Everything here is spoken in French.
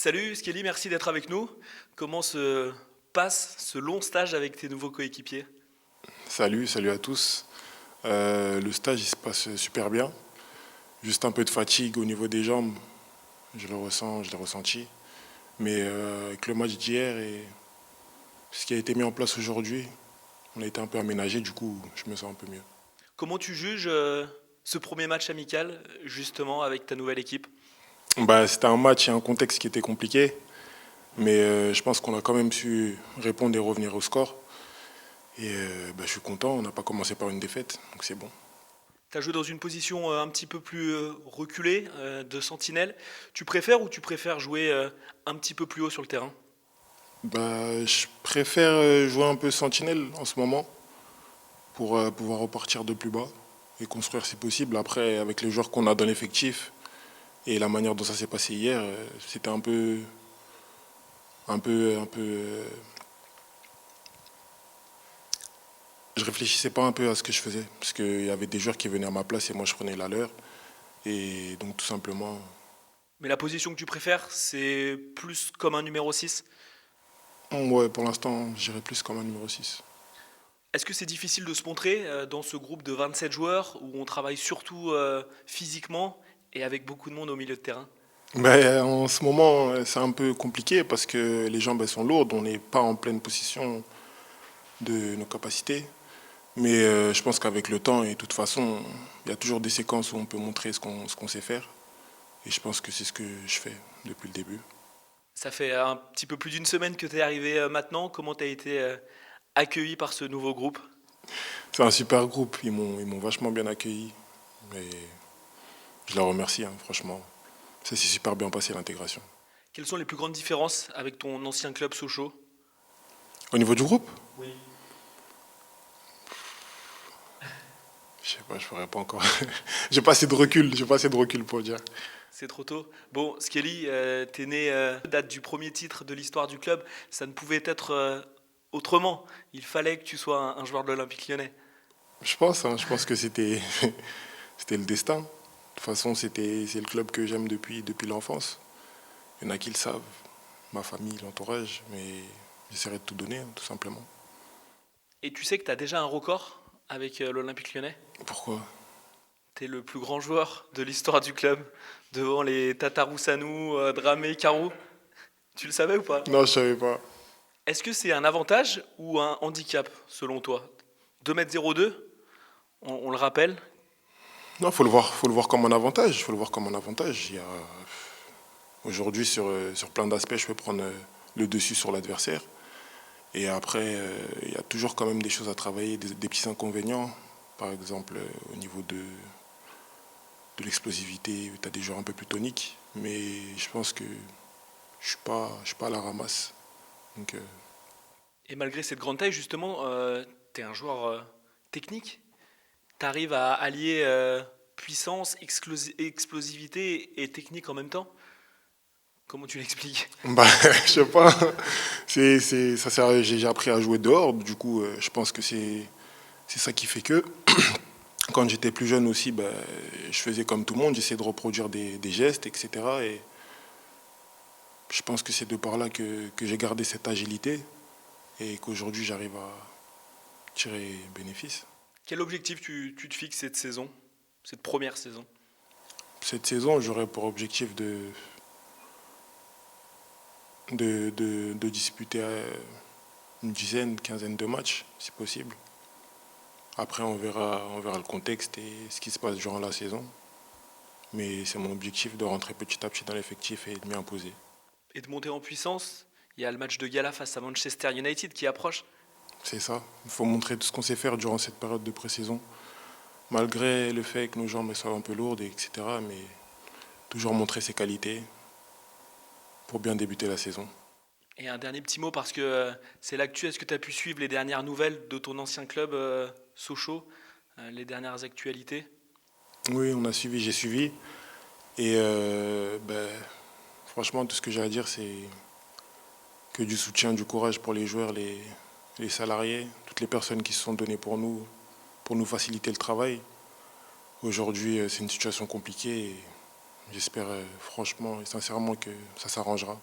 Salut Skelly, merci d'être avec nous. Comment se passe ce long stage avec tes nouveaux coéquipiers? Salut à tous. Le stage il se passe super bien. Juste un peu de fatigue au niveau des jambes, je le ressens, je l'ai ressenti. Mais avec le match d'hier et ce qui a été mis en place aujourd'hui, on a été un peu aménagé, du coup je me sens un peu mieux. Comment tu juges ce premier match amical, justement, avec ta nouvelle équipe? C'était un match et un contexte qui était compliqué, mais je pense qu'on a quand même su répondre et revenir au score. Et je suis content, on n'a pas commencé par une défaite, donc c'est bon. Tu as joué dans une position un petit peu plus reculée, de sentinelle. Tu préfères ou tu préfères jouer un petit peu plus haut sur le terrain? Je préfère jouer un peu sentinelle en ce moment pour pouvoir repartir de plus bas et construire si possible. Après, avec les joueurs qu'on a dans l'effectif et la manière dont ça s'est passé hier, c'était un peu. Je réfléchissais pas un peu à ce que je faisais parce qu'il y avait des joueurs qui venaient à ma place et moi je prenais la leur. Et donc tout simplement, Mais la position que tu préfères, c'est plus comme un numéro 6. ouais, pour l'instant, j'irais plus comme un numéro 6. Est-ce que c'est difficile de se montrer dans ce groupe de 27 joueurs où on travaille surtout physiquement et avec beaucoup de monde au milieu de terrain? En ce moment, c'est un peu compliqué parce que les jambes elles sont lourdes, on n'est pas en pleine possession de nos capacités. Mais je pense qu'avec le temps et de toute façon, il y a toujours des séquences où on peut montrer ce qu'on sait faire. Et je pense que c'est ce que je fais depuis le début. Ça fait un petit peu plus d'une semaine que tu es arrivé maintenant. Comment tu as été accueilli par ce nouveau groupe? C'est un super groupe, ils m'ont vachement bien accueilli. Et je leur remercie, hein, franchement. Ça s'est super bien passé l'intégration. Quelles sont les plus grandes différences avec ton ancien club Sochaux? Au niveau du groupe, Oui. je sais pas, je ferais pas encore. J'ai pas assez de recul pour dire. C'est trop tôt. Bon, Skelly, t'es né date du premier titre de l'histoire du club. Ça ne pouvait être autrement. Il fallait que tu sois un joueur de l'Olympique Lyonnais. Je pense que c'était le destin. De toute façon, c'est le club que j'aime depuis l'enfance. Il y en a qui le savent, ma famille, l'entourage, mais j'essaierai de tout donner, hein, tout simplement. Et tu sais que tu as déjà un record avec l'Olympique Lyonnais? Pourquoi? T'es le plus grand joueur de l'histoire du club, devant les Tatarusanu, Dramé, Karou. Tu le savais ou pas? Non, je savais pas. Est-ce que c'est un avantage ou un handicap, selon toi? 2,02 m, on le rappelle. Non, faut le voir comme un avantage. Faut le voir comme un avantage. Aujourd'hui, sur plein d'aspects, je peux prendre le dessus sur l'adversaire. Et après, il y a toujours quand même des choses à travailler, des petits inconvénients. Par exemple, au niveau de l'explosivité, tu as des joueurs un peu plus toniques. Mais je pense que je suis pas à la ramasse. Donc, Et malgré cette grande taille, justement, t'es un joueur technique. T'arrives à allier puissance, explosivité et technique en même temps. Comment tu l'expliques? je sais pas. J'ai appris à jouer dehors. Du coup, je pense que c'est ça qui fait que. Quand j'étais plus jeune aussi, je faisais comme tout le monde, j'essayais de reproduire des gestes, etc. Et je pense que c'est de par là que j'ai gardé cette agilité et qu'aujourd'hui j'arrive à tirer bénéfice. Quel objectif tu te fixes cette saison, cette première saison? Cette saison, j'aurais pour objectif de disputer une dizaine, quinzaine de matchs, si possible. Après, on verra le contexte et ce qui se passe durant la saison. Mais c'est mon objectif de rentrer petit à petit dans l'effectif et de m'y imposer. Et de monter en puissance. Il y a le match de gala face à Manchester United qui approche. C'est ça. Il faut montrer tout ce qu'on sait faire durant cette période de pré-saison. Malgré le fait que nos jambes soient un peu lourdes, etc. Mais toujours montrer ses qualités pour bien débuter la saison. Et un dernier petit mot parce que c'est l'actu. Est-ce que tu as pu suivre les dernières nouvelles de ton ancien club Sochaux, les dernières actualités? Oui, j'ai suivi. Et franchement, tout ce que j'ai à dire, c'est que du soutien, du courage pour les joueurs, les salariés, toutes les personnes qui se sont données pour nous faciliter le travail. Aujourd'hui, c'est une situation compliquée et J'espère franchement et sincèrement que ça s'arrangera.